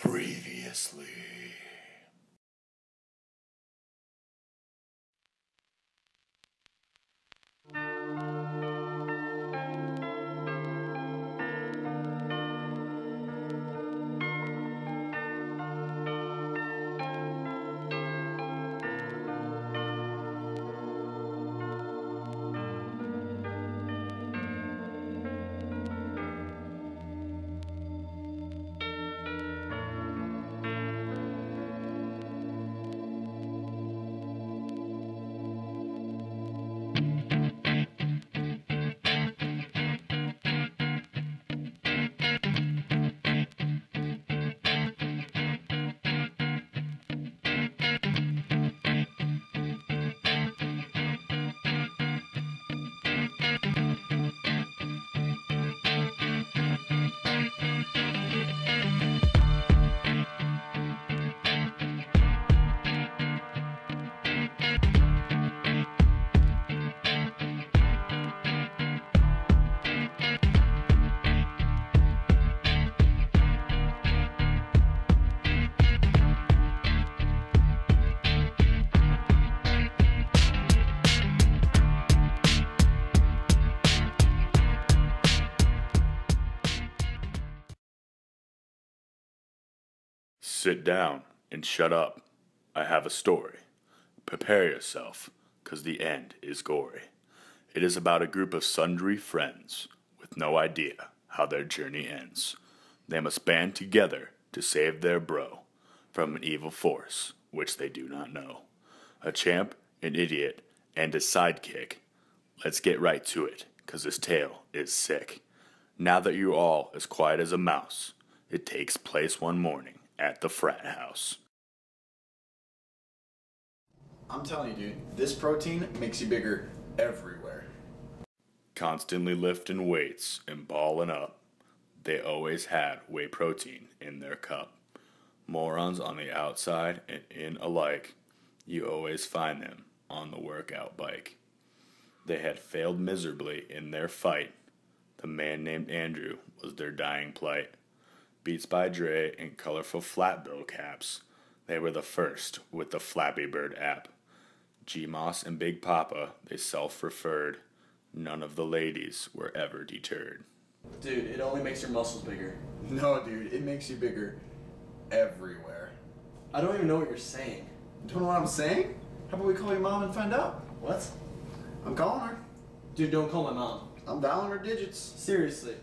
Previously. Sit down and shut up. I have a story. Prepare yourself, 'cause the end is gory. It is about a group of sundry friends with no idea how their journey ends. They must band together to save their bro from an evil force which they do not know. A champ, an idiot, and a sidekick. Let's get right to it, 'cause this tale is sick. Now that you're all as quiet as a mouse, it takes place one morning at the frat house. I'm telling you, dude, this protein makes you bigger everywhere. Constantly lifting weights and balling up, they always had whey protein in their cup. Morons on the outside and in alike, you always find them on the workout bike. They had failed miserably in their fight. The man named Andrew was their dying plight. Beats by Dre and colorful flat bill caps, they were the first with the Flappy Bird app. G-Moss and Big Papa, they self-referred. None of the ladies were ever deterred. Dude, it only makes your muscles bigger. No, dude, it makes you bigger everywhere. I don't even know what you're saying. You don't know what I'm saying? How about we call your mom and find out? What? I'm calling her. Dude, don't call my mom. I'm dialing her digits. Seriously.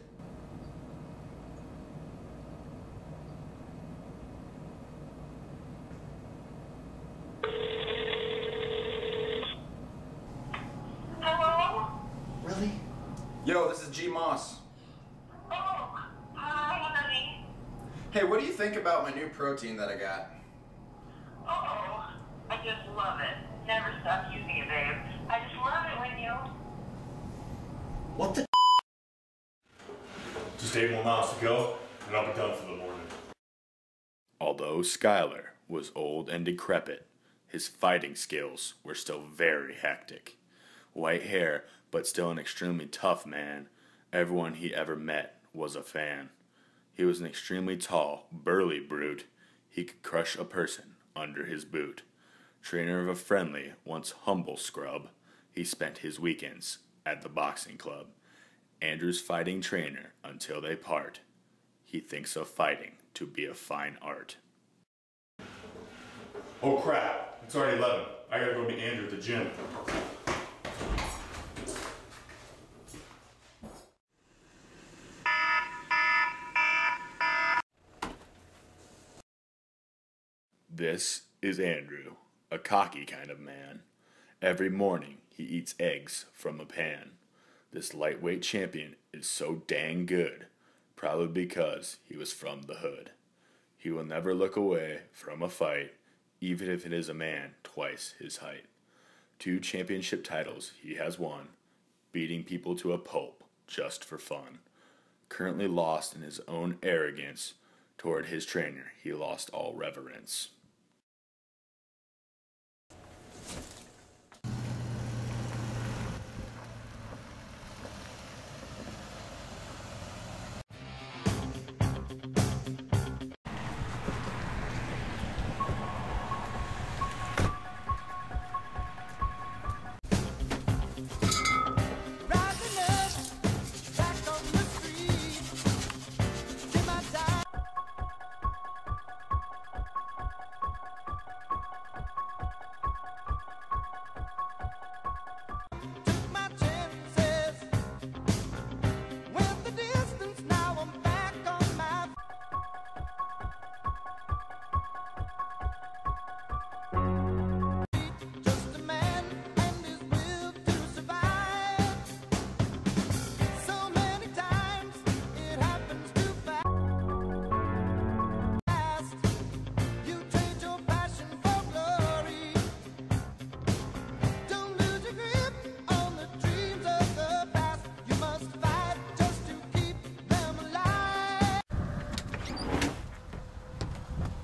Hello? Really? Yo, this is G-Moss. Oh, hi, honey. Hey, what do you think about my new protein that I got? Oh, I just love it. Never stop using it, babe. I just love it when you... What the? Just 8 more miles to go, and I'll be done for the morning. Although Skylar was old and decrepit, his fighting skills were still very hectic. White hair, but still an extremely tough man. Everyone he ever met was a fan. He was an extremely tall, burly brute. He could crush a person under his boot. Trainer of a friendly, once humble scrub, he spent his weekends at the boxing club. Andrew's fighting trainer until they part. He thinks of fighting to be a fine art. Oh crap, it's already 11. I gotta go meet Andrew at the gym. This is Andrew, a cocky kind of man. Every morning he eats eggs from a pan. This lightweight champion is so dang good, probably because he was from the hood. He will never look away from a fight, even if it is a man twice his height. 2 championship titles he has won, beating people to a pulp just for fun. Currently lost in his own arrogance, toward his trainer he lost all reverence.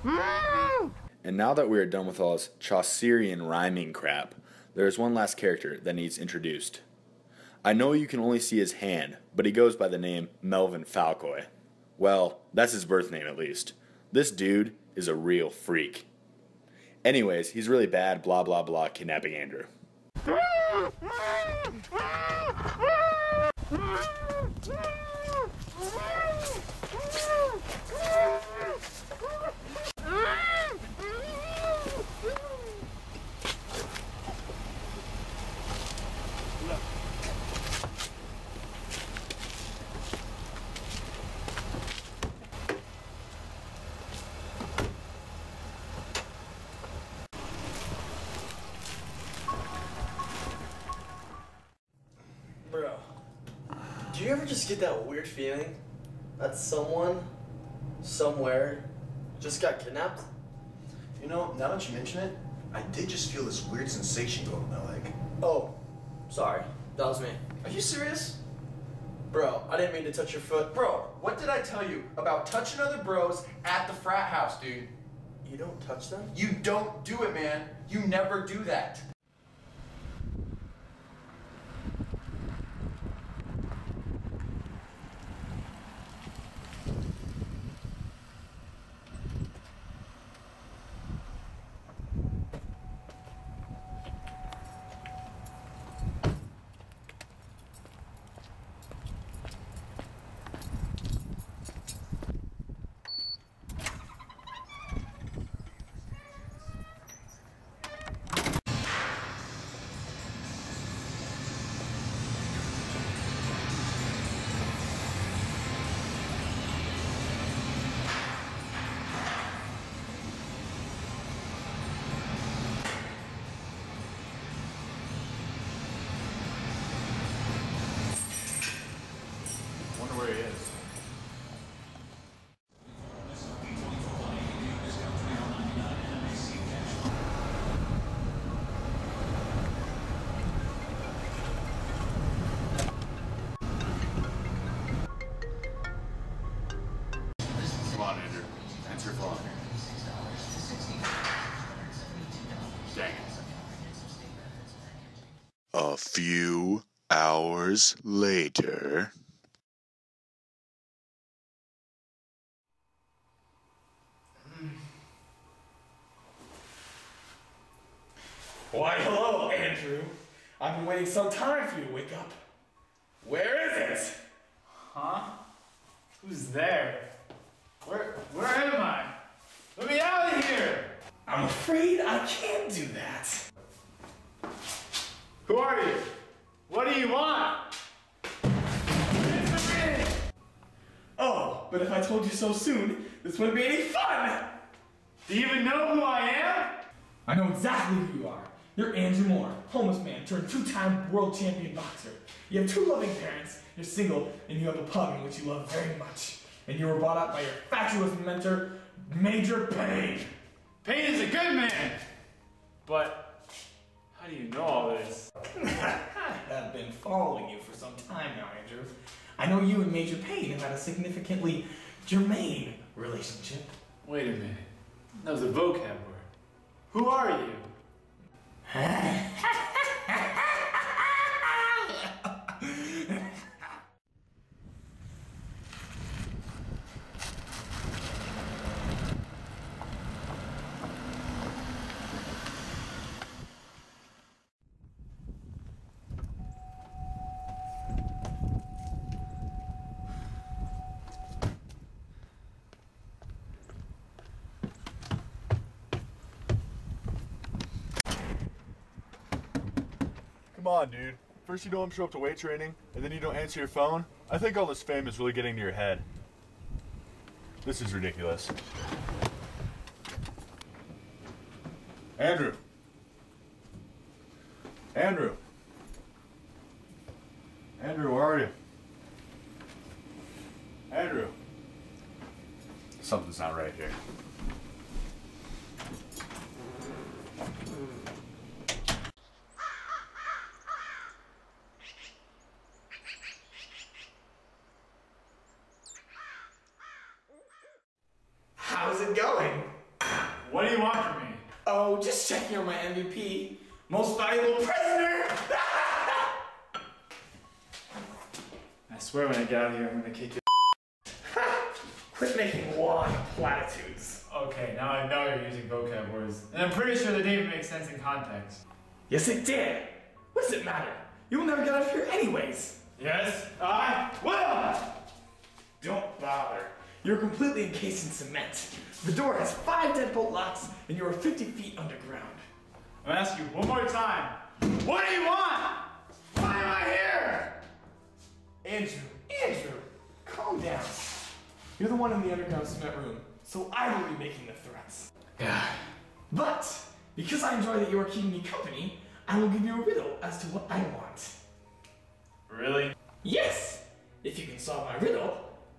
And now that we are done with all this Chaucerian rhyming crap, there is one last character that needs introduced. I know you can only see his hand, but he goes by the name Melvin Falcoy. Well, that's his birth name at least. This dude is a real freak. Anyways, he's really bad, blah blah blah, kidnapping Andrew. Bro, do you ever just get that weird feeling that someone, somewhere, just got kidnapped? You know, now that you mention it, I did just feel this weird sensation go in my leg. Oh, sorry. That was me. Are you serious? Bro, I didn't mean to touch your foot. Bro, what did I tell you about touching other bros at the frat house, dude? You don't touch them? You don't do it, man. You never do that. Wonder where he is. Come on, Andrew. Answer your phone. Dang it. A few hours later. Why, hello, Andrew. I've been waiting some time for you to wake up. Where is it? Huh? Who's there? Where am I? Let me out of here! I'm afraid I can't do that. Who are you? What do you want? Answer me! Oh, but if I told you so soon, this wouldn't be any fun! Do you even know who I am? I know exactly who you are. You're Andrew Moore, homeless man turned two-time world champion boxer. You have two loving parents, you're single, and you have a pug in which you love very much. And you were brought up by your fatuous mentor, Major Payne. Payne is a good man! But how do you know all this? I have been following you for some time now, Andrew. I know you and Major Payne have had a significantly germane relationship. Wait a minute. That was a vocab word. Who are you? Come on, dude. First you don't show up to weight training, and then you don't answer your phone. I think all this fame is really getting to your head. This is ridiculous. Andrew. Andrew. Andrew, where are you? Andrew. Something's not right here. How's it going? What do you want from me? Oh, just checking on my MVP. Most valuable prisoner! I swear when I get out of here, I'm gonna kick you. Quit making long platitudes. Okay, now I know you're using vocab words. And I'm pretty sure they didn't even make sense in context. Yes, it did. What does it matter? You will never get out of here anyways. Yes, I will! Don't bother. You're completely encased in cement. The door has 5 deadbolt locks, and you are 50 feet underground. I'm gonna ask you one more time. What do you want? Why am I here? Andrew, calm down. You're the one in the underground cement room, so I will be making the threats. Yeah. But, because I enjoy that you are keeping me company, I will give you a riddle as to what I want. Really? Yes! If you can solve my riddle,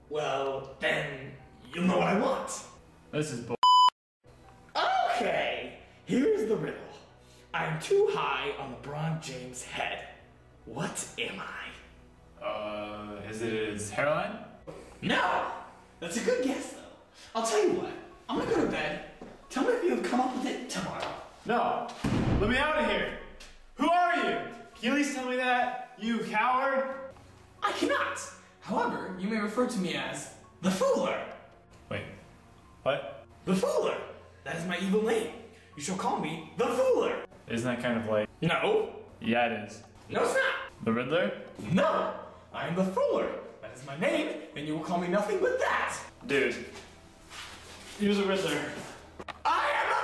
well, then you'll know what I want. This is bull. Okay, here's the riddle. I am too high on LeBron James' head. What am I? Is it his hairline? No! That's a good guess, though. I'll tell you what. I'm gonna go to bed. Tell me if you'll come up with it tomorrow. No. Let me out of here. Who are you? Can you at least tell me that, you coward? I cannot. However, you may refer to me as the Fooler. Wait. What? The Fooler. That is my evil name. You shall call me the Fooler. Isn't that kind of like... No. Yeah, it is. No, it's not. The Riddler? No. I am the Fooler. That is my name, and you will call me nothing but that. Dude. You're the Riddler. I am the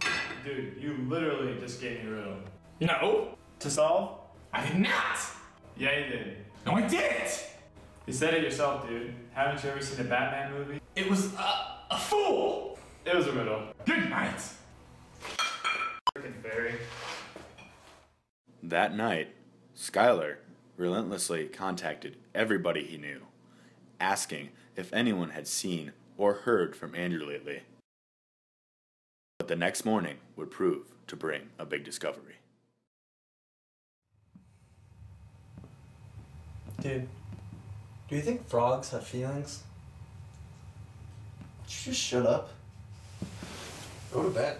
Fooler! Dude, you literally just gave me a riddle. No. To solve? I did not. Yeah, you did. No, I didn't. You said it yourself, dude. Haven't you ever seen a Batman movie? It was a fool. It was a riddle. Good night. Freaking fairy. That night, Skylar relentlessly contacted everybody he knew, asking if anyone had seen or heard from Andrew lately. But the next morning would prove to bring a big discovery. Dude, do you think frogs have feelings? Would you just shut up? Go to bed.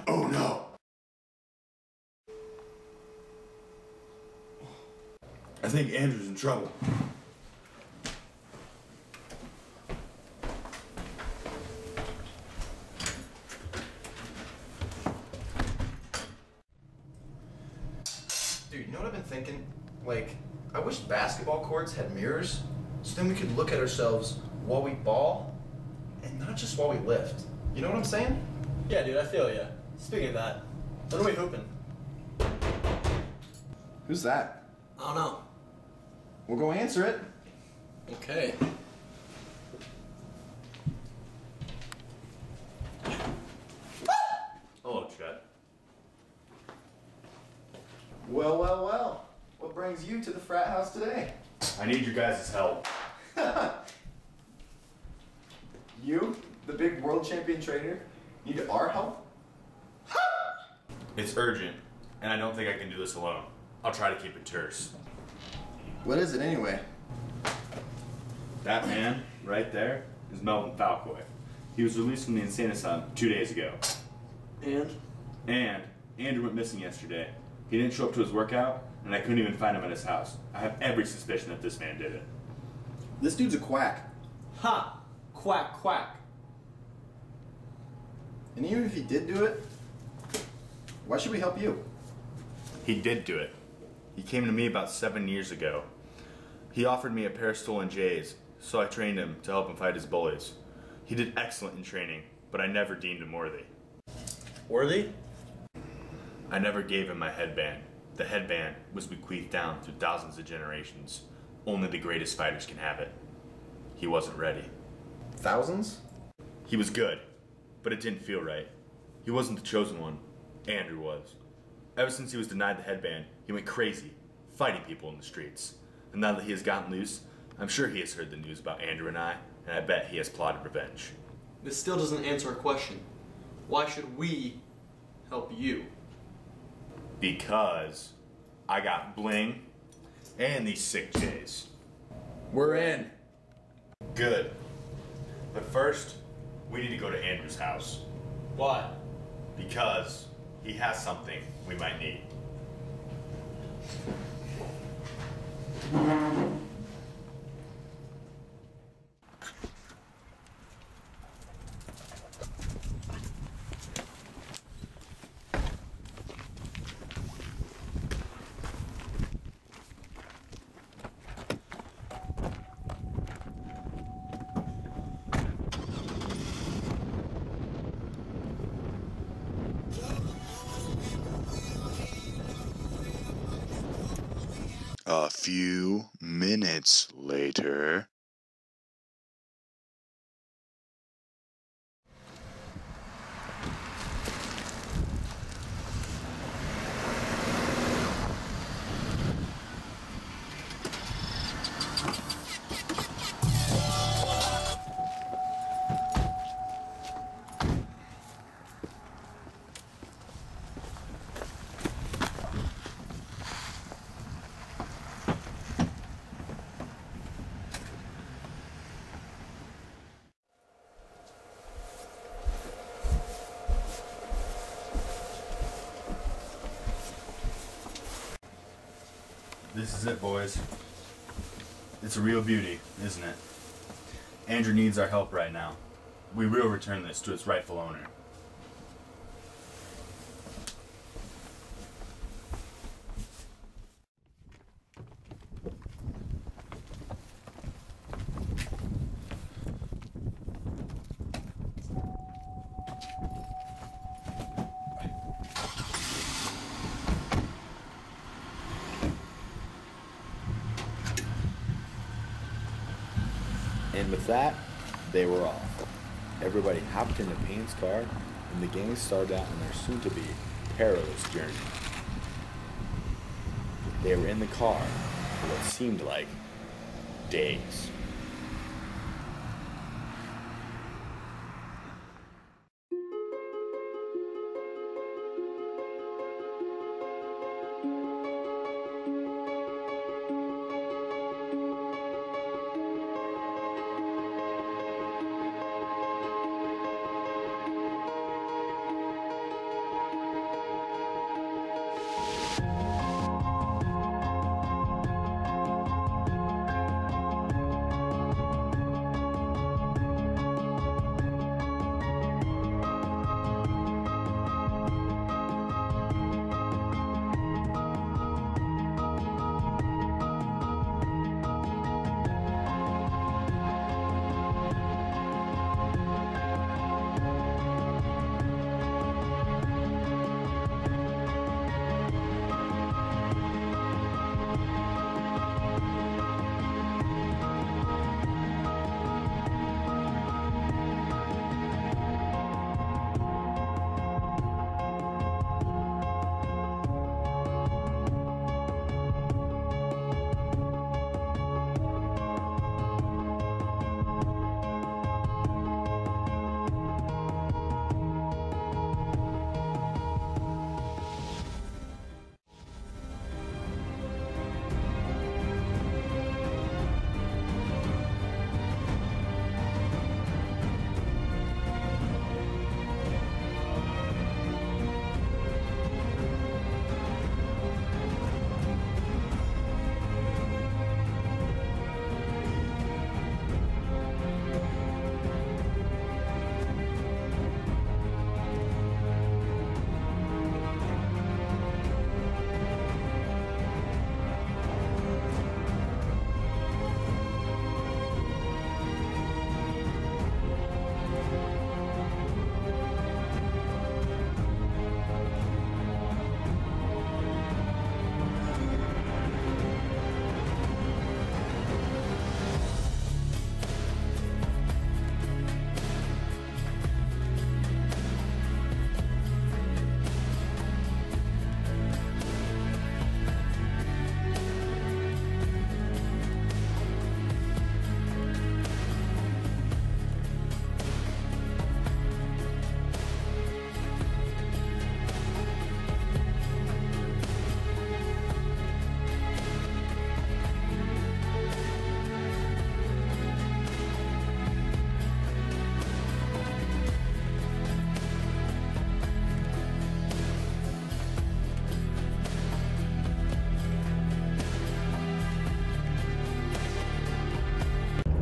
Oh no! I think Andrew's in trouble. Dude, you know what I've been thinking? Like, I wish basketball courts had mirrors, so then we could look at ourselves while we ball, and not just while we lift. You know what I'm saying? Yeah, dude, I feel ya. Speaking of that, when are we hooping? Who's that? I don't know. We'll go answer it. Okay. Hello, Chet. Well, well, well. What brings you to the frat house today? I need your guys' help. You, the big world champion trainer, need our help? It's urgent, and I don't think I can do this alone. I'll try to keep it terse. What is it anyway? That man, right there, is Melvin Falcoy. He was released from the insane asylum 2 days ago. And? And Andrew went missing yesterday. He didn't show up to his workout, and I couldn't even find him at his house. I have every suspicion that this man did it. This dude's a quack. Ha! Quack, quack. And even if he did do it, why should we help you? He did do it. He came to me about 7 years ago. He offered me a pair of stolen J's, so I trained him to help him fight his bullies. He did excellent in training, but I never deemed him worthy. Worthy? I never gave him my headband. The headband was bequeathed down through thousands of generations. Only the greatest fighters can have it. He wasn't ready. Thousands? He was good, but it didn't feel right. He wasn't the chosen one. Andrew was. Ever since he was denied the headband, he went crazy, fighting people in the streets. And now that he has gotten loose, I'm sure he has heard the news about Andrew and I bet he has plotted revenge. This still doesn't answer our question. Why should we help you? Because I got bling and these sick J's. We're in. Good. But first, we need to go to Andrew's house. Why? Because he has something we might need. A few minutes later. This is it, boys. It's a real beauty, isn't it? Andrew needs our help right now. We will return this to its rightful owner. And with that, they were off. Everybody hopped into Payne's car, and the gang started out on their soon-to-be perilous journey. They were in the car for what seemed like days.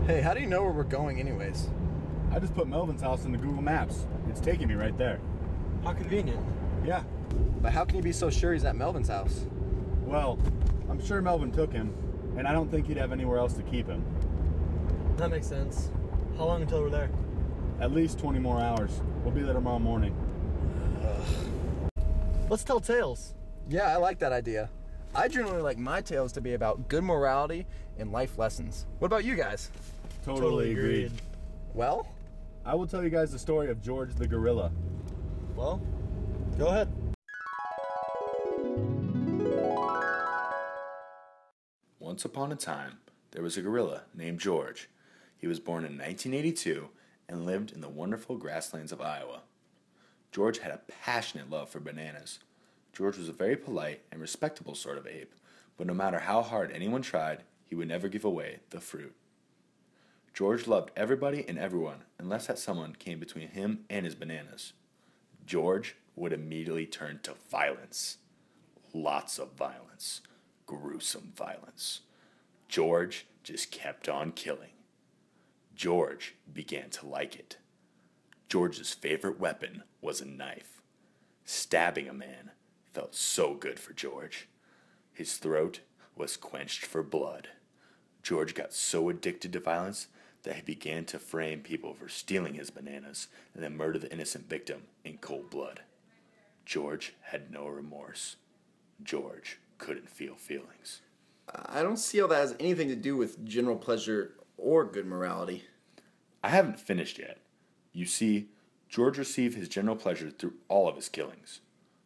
Hey, how do you know where we're going anyways? I just put Melvin's house into Google Maps. It's taking me right there. How convenient. Yeah. But how can you be so sure he's at Melvin's house? Well, I'm sure Melvin took him, and I don't think he'd have anywhere else to keep him. That makes sense. How long until we're there? At least 20 more hours. We'll be there tomorrow morning. Let's tell tales. Yeah, I like that idea. I generally like my tales to be about good morality and life lessons. What about you guys? Totally agreed. Well, I will tell you guys the story of George the gorilla. Well, go ahead. Once upon a time, there was a gorilla named George. He was born in 1982 and lived in the wonderful grasslands of Iowa. George had a passionate love for bananas. George was a very polite and respectable sort of ape, but no matter how hard anyone tried, he would never give away the fruit. George loved everybody and everyone unless that someone came between him and his bananas. George would immediately turn to violence. Lots of violence. Gruesome violence. George just kept on killing. George began to like it. George's favorite weapon was a knife. Stabbing a man felt so good for George. His throat was quenched for blood. George got so addicted to violence that he began to frame people for stealing his bananas and then murder the innocent victim in cold blood. George had no remorse. George couldn't feel feelings. I don't see how that has anything to do with general pleasure or good morality. I haven't finished yet. You see, George received his general pleasure through all of his killings.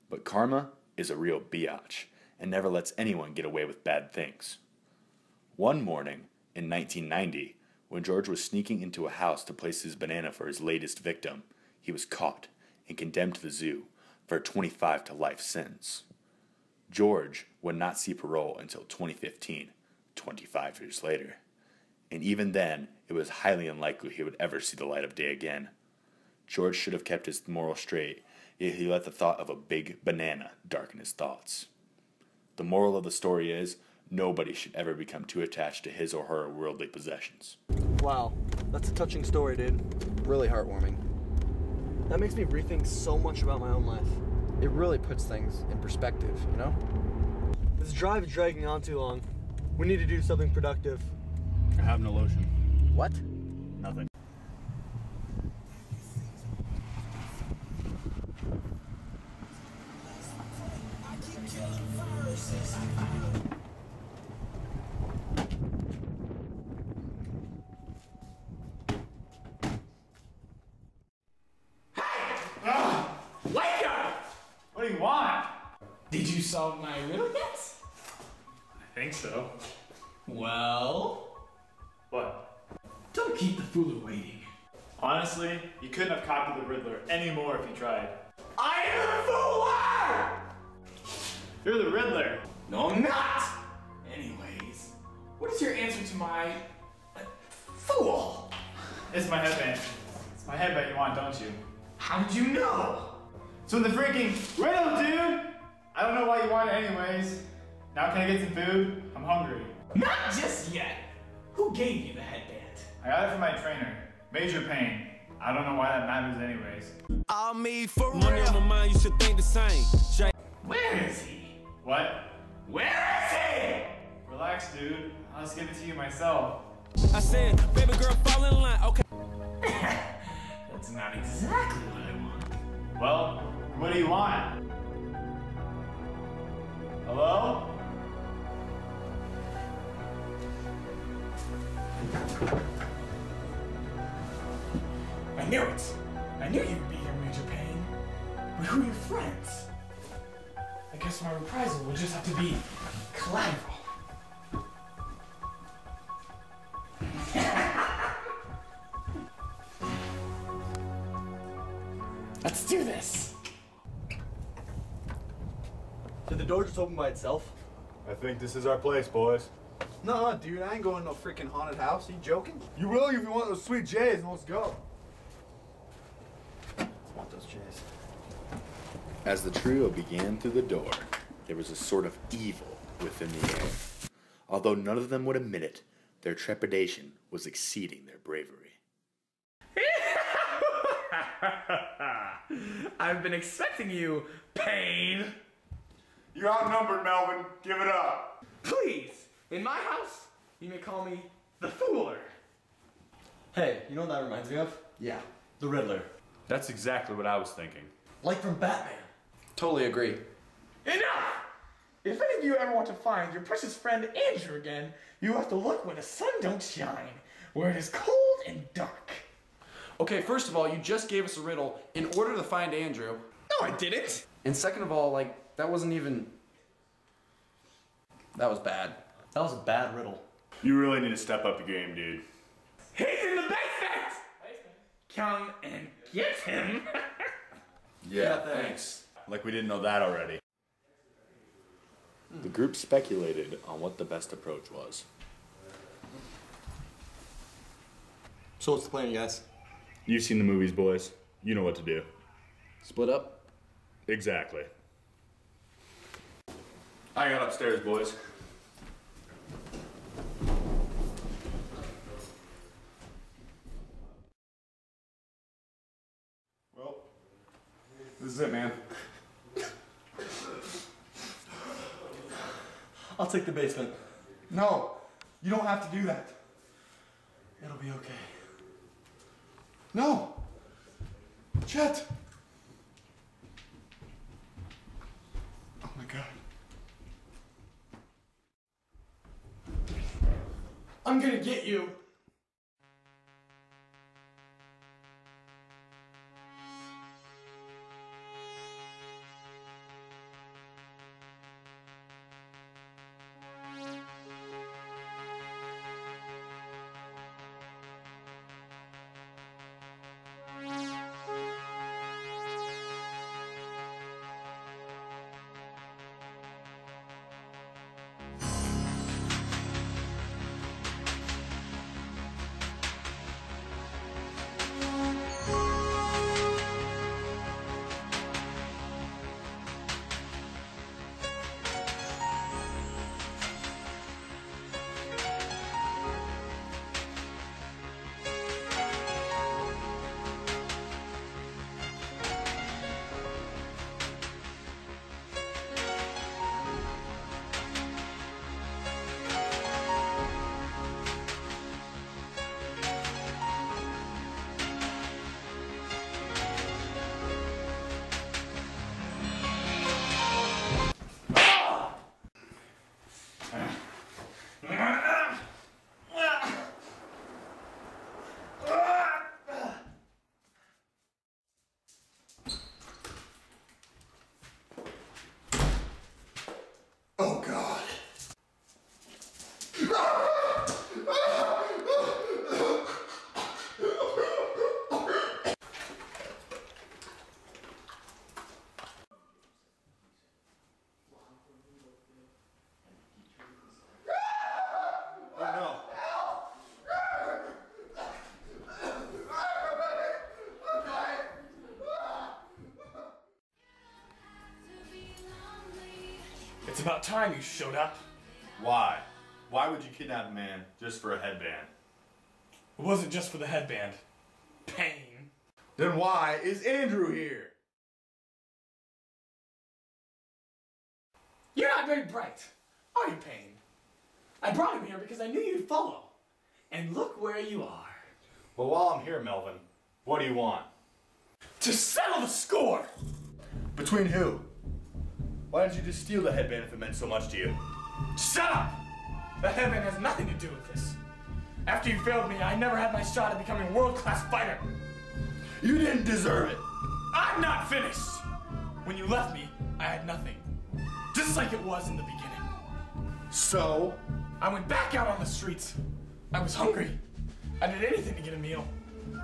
But karma is a real biatch and never lets anyone get away with bad things. One morning in 1990, when George was sneaking into a house to place his banana for his latest victim, he was caught and condemned to the zoo for a 25 to life sentence. George would not see parole until 2015, 25 years later. And even then, it was highly unlikely he would ever see the light of day again. George should have kept his moral straight, yet he let the thought of a big banana darken his thoughts. The moral of the story is, nobody should ever become too attached to his or her worldly possessions. Wow, that's a touching story, dude. Really heartwarming. That makes me rethink so much about my own life. It really puts things in perspective, you know? This drive is dragging on too long. We need to do something productive. I have no lotion. What? Nothing. Wake up! What do you want? Did you solve my riddle yet? I think so. Well, What? don't keep the fool waiting. Honestly, you couldn't have copied the Riddler anymore if you tried. I am the fooler! You're the Riddler. No, I'm not! Anyways, what is your answer to my fool? It's my headband. It's my headband you want, don't you? How did you know? So in the freaking riddle, dude! I don't know why you want it anyways. Now can I get some food? I'm hungry. Not just yet. Who gave you the headband? I got it from my trainer. Major pain. I don't know why that matters anyways. I mean, for money on my mind, you should think the same. Where is he? What? Where is he? Relax, dude. I'll just give it to you myself. I said, baby girl, fall in line. Okay. That's not exactly what I want. Well, what do you want? Hello? I knew it. I knew you'd be here, Major Payne. But who are your friends? I guess my reprisal will just have to be collateral. Let's do this. Did the door just open by itself? I think this is our place, boys. Nah, dude, I ain't going to no freaking haunted house. Are you joking? You will if you want those sweet J's, and let's go. I want those J's. As the trio began through the door, there was a sort of evil within the air. Although none of them would admit it, Their trepidation was exceeding their bravery. I've been expecting you, Pain. You're outnumbered, Melvin. Give it up. Please, in my house, you may call me the Fooler. Hey, you know what that reminds me of? Yeah. The Riddler. That's exactly what I was thinking. Like from Batman. Totally agree. Enough! If any of you ever want to find your precious friend Andrew again, you have to look where the sun don't shine, where it is cold and dark. Okay, first of all, you just gave us a riddle in order to find Andrew. No, I didn't. And second of all, like, that wasn't even... That was bad. That was a bad riddle. You really need to step up your game, dude. He's in the basement! Come and get him. Yeah, thanks. Like we didn't know that already. The group speculated on what the best approach was. So what's the plan, guys? You've seen the movies, boys. You know what to do. Split up? Exactly. I got upstairs, boys. Well, this is it, man. I'll take the basement. No, you don't have to do that. It'll be okay. No! Chet! Oh my God. I'm gonna get you. Oh God. It's about time you showed up. Why? Why would you kidnap a man just for a headband? It wasn't just for the headband. Pain. Then why is Andrew here? You're not very bright, are you, Pain? I brought him here because I knew you'd follow. And look where you are. Well, while I'm here, Melvin, what do you want? To settle the score! Between who? Why didn't you just steal the headband if it meant so much to you? Shut up! The headband has nothing to do with this. After you failed me, I never had my shot at becoming a world-class fighter. You didn't deserve it. I'm not finished! When you left me, I had nothing. Just like it was in the beginning. So? I went back out on the streets. I was hungry. I did anything to get a meal.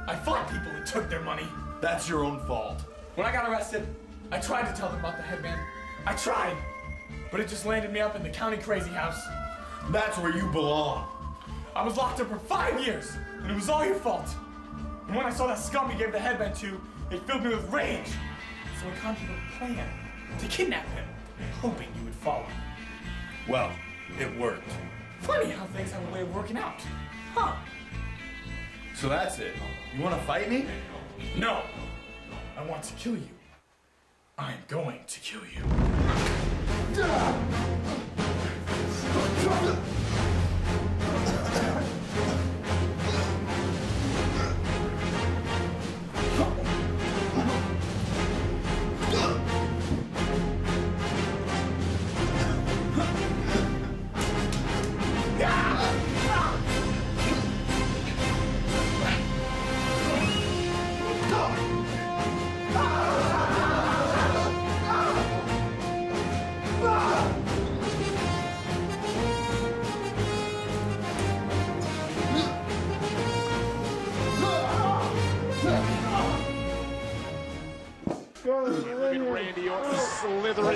I fought people and took their money. That's your own fault. When I got arrested, I tried to tell them about the headband. I tried, but it just landed me up in the county crazy house. That's where you belong. I was locked up for 5 years, and it was all your fault. And when I saw that scum you gave the headband to, it filled me with rage. So I conjured a plan to kidnap him, hoping you would follow. Well, it worked. Funny how things have a way of working out. Huh. So that's it. You want to fight me? No. I want to kill you. I'm going to kill you.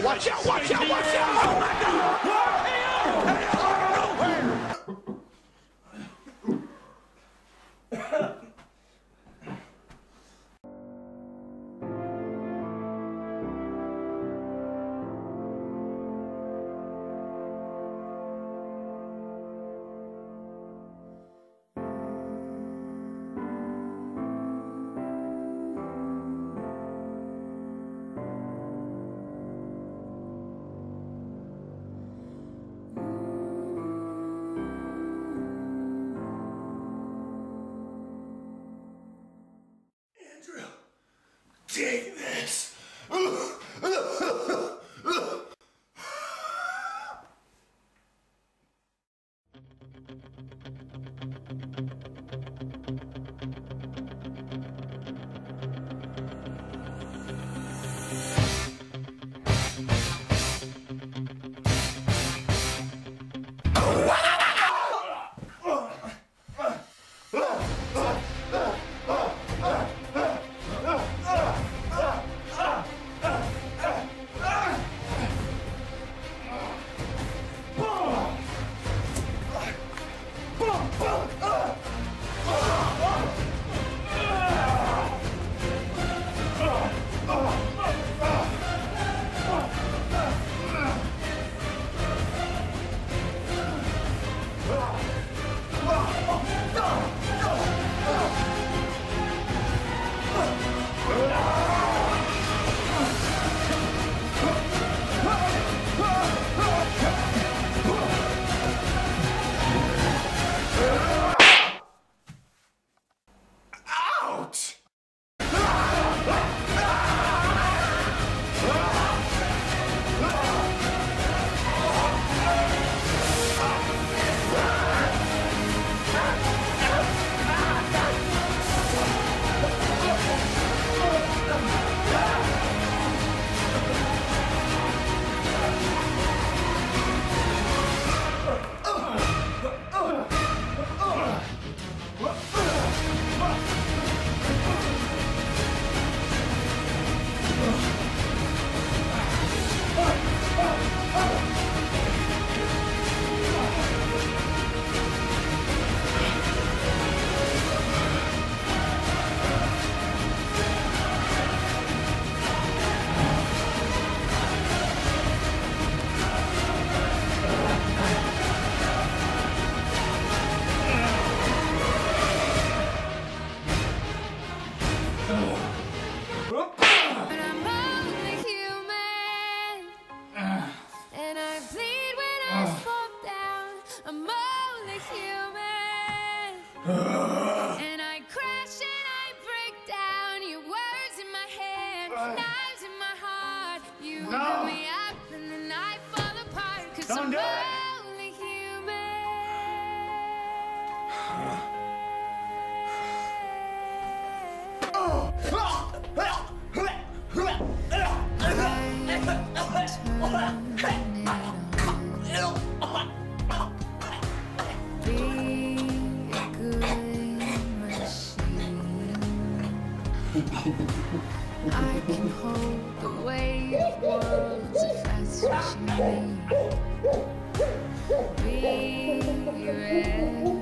Watch out, watch out, watch out! Oh my God! Take this. And I crash and I break down. Your words in my head, knives in my heart. You build me up and then I fall apart. 'Cause I'm only human. I can hold the weight of worlds if that's what you need. Be ready.